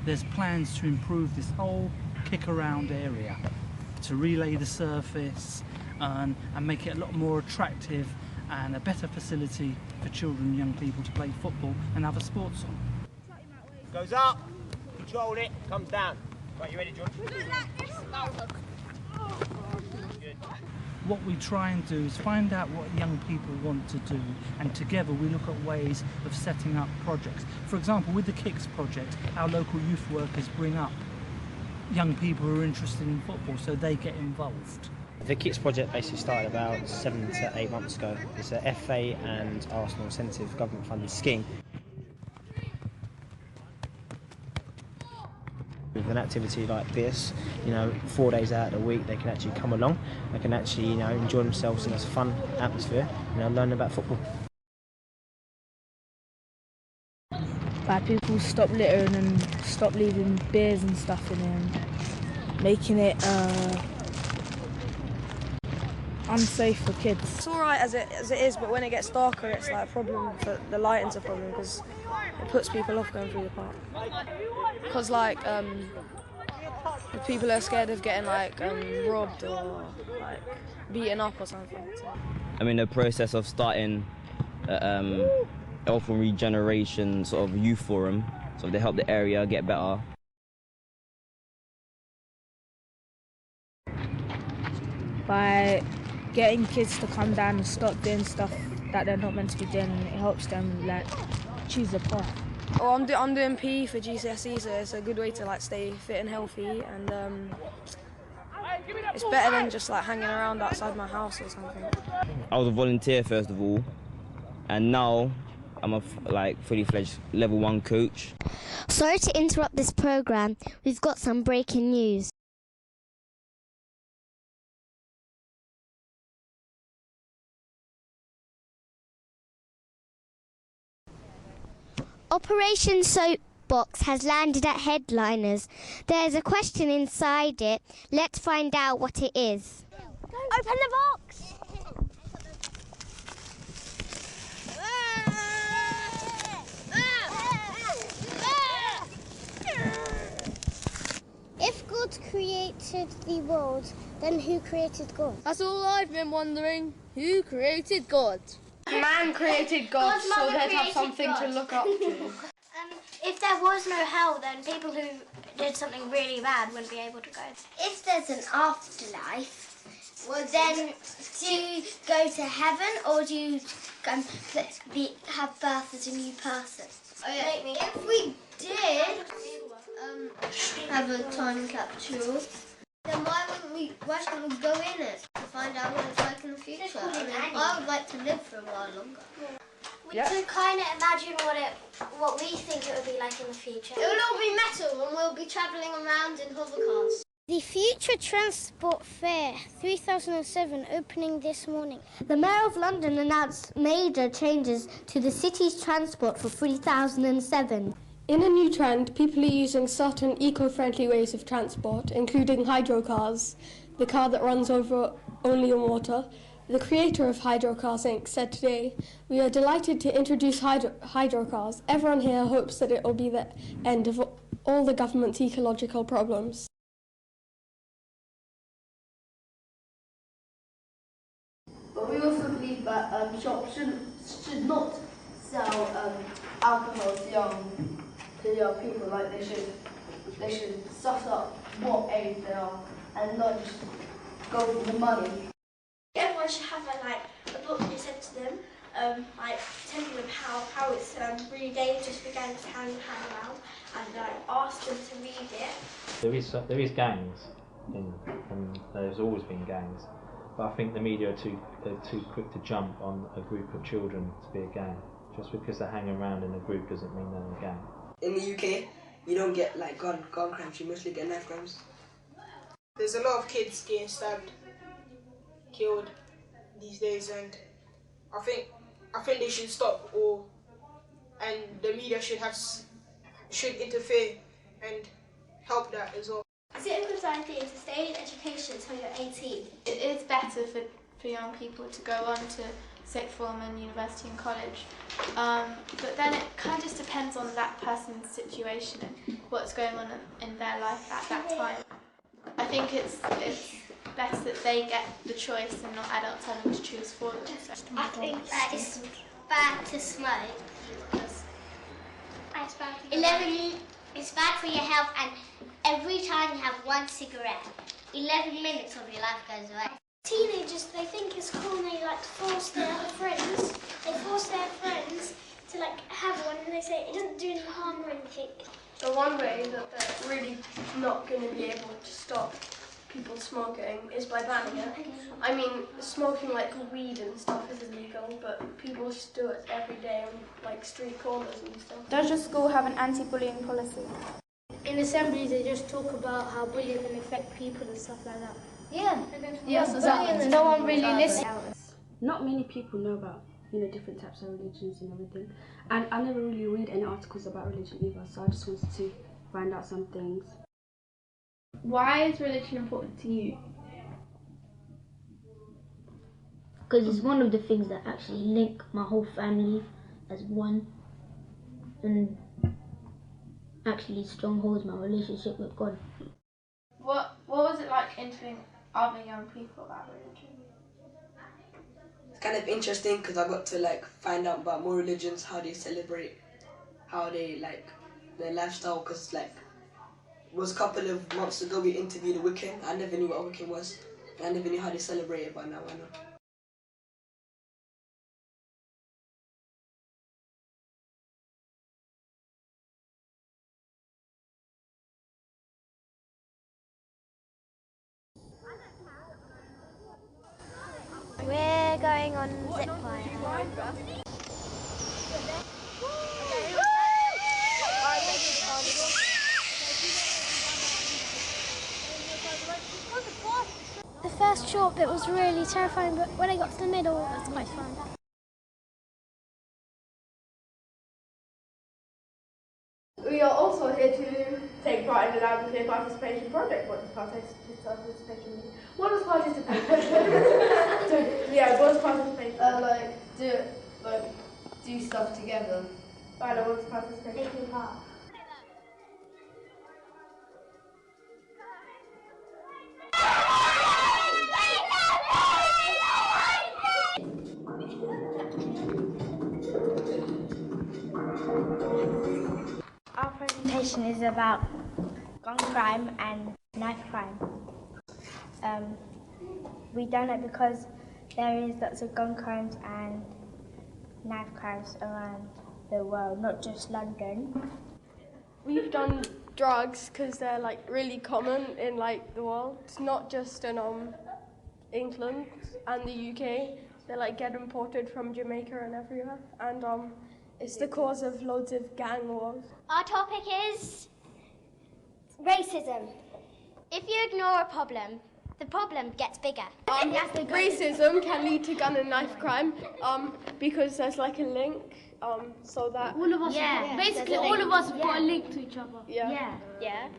there's plans to improve this whole kick around area, to relay the surface and make it a lot more attractive and a better facility for children and young people to play football and other sports on. Goes up, control it, comes down. Right, you ready, John? Good. What we try and do is find out what young people want to do, and together we look at ways of setting up projects. For example, with the Kicks project, our local youth workers bring up young people who are interested in football so they get involved. The Kicks project basically started about 7 to 8 months ago. It's a FA and Arsenal incentive government funded scheme. With an activity like this, 4 days out of the week they can actually come along, they can actually enjoy themselves in this fun atmosphere, learn about football. Like people stop littering and stop leaving beers and stuff in there, and making it unsafe for kids. It's alright as it is, but when it gets darker it's like a problem. For the lighting's a problem because it puts people off going through the park. Because the people are scared of getting robbed or beaten up or something. I'm in the process of starting Health and Regeneration sort of youth forum, so they help the area get better. By getting kids to come down and stop doing stuff that they're not meant to be doing, it helps them choose the path. Oh, I'm doing PE for GCSE, so it's a good way to stay fit and healthy, and it's better than just hanging around outside my house or something. I was a volunteer first of all, and now I'm a fully fledged level 1 coach. Sorry to interrupt this programme, we've got some breaking news. Operation Soapbox has landed at Headliners. There's a question inside it. Let's find out what it is. Open the box! If God created the world, then who created God? That's all I've been wondering. Who created God? Man created God so they'd have something to look up to. If there was no hell, then people who did something really bad wouldn't be able to go. If there's an afterlife, well then do you go to heaven or do you have birth as a new person? Oh, yeah. If we did have a time capsule, then why shouldn't we go in it to find out what it's like in the future? I would like to live for a while longer. To kind of imagine what we think it would be like in the future. It will all be metal and we'll be travelling around in hovercars. The Future Transport Fair 3007 opening this morning. The Mayor of London announced major changes to the city's transport for 3007. In a new trend, people are using certain eco-friendly ways of transport, including hydrocars, the car that runs only on water. The creator of Hydrocars Inc. said today, "We are delighted to introduce hydrocars. Everyone here hopes that it will be the end of all the government's ecological problems." But we also believe that shops should not sell alcohol to young people. They should suss up what age they are and not just go for the money. Everyone should have a book that is sent to them, telling them how it's really dangerous for gangs to hang around, and ask them to read it. There is gangs, and there's always been gangs, but I think the media are too quick to jump on a group of children to be a gang. Just because they hang around in a group doesn't mean they're a gang. In the UK, you don't get gun crimes, you mostly get knife crimes. There's a lot of kids getting stabbed, killed these days, and I think they should stop, and the media should interfere and help that as well. Is it a good idea to stay in education until you're 18? It is better for young people to go on to sixth form and university and college. But then it kind of just depends on that person's situation and what's going on in their life at that time. I think it's best that they get the choice and not adults having to choose for them. I think that it's bad to smoke because it's bad for your health, and every time you have one cigarette, 11 minutes of your life goes away. Teenagers, they think it's cool and they like force their friends. They force their friends to like have one, and they say it doesn't do any harm or anything. The one way that they're really not going to be able to stop people smoking is by banning it. I mean, smoking like weed and stuff is illegal, but people just do it every day on like street corners and stuff. Does your school have an anti-bullying policy? In assemblies, they just talk about how bullying can affect people and stuff like that. Yeah. Yes, exactly. No one really listens. Not many people know about, different types of religions and everything. And I never really read any articles about religion either, so I just wanted to find out some things. Why is religion important to you? Because it's one of the things that actually link my whole family as one, and actually strongholds my relationship with God. What was it like interviewing other young people about religion? It's kind of interesting because I got to find out about more religions, how they celebrate, how they their lifestyle. Because it was a couple of months ago we interviewed a Wiccan. I never knew what a Wiccan was. I never knew how they celebrated, but now I know. We're going on zipline. The first short bit was really terrifying, but when I got to the middle, it was quite fun. We are also here to take part in the Laboratory Participation Project. What does participation mean? What does participation mean? Yeah, what does participation do stuff together. I know, what does participation mean? Taking part. Our presentation is about gun crime and knife crime. We done it because there is lots of gun crimes and knife crimes around the world, not just London. We've done drugs because they're really common in the world. It's not just in England and the UK. They get imported from Jamaica and everywhere. And it's the cause of loads of gang wars. Our topic is racism. If you ignore a problem, the problem gets bigger. Racism can lead to gun and knife crime because there's a link so that all of us, basically all of us have got a link to each other. Yeah. Yeah.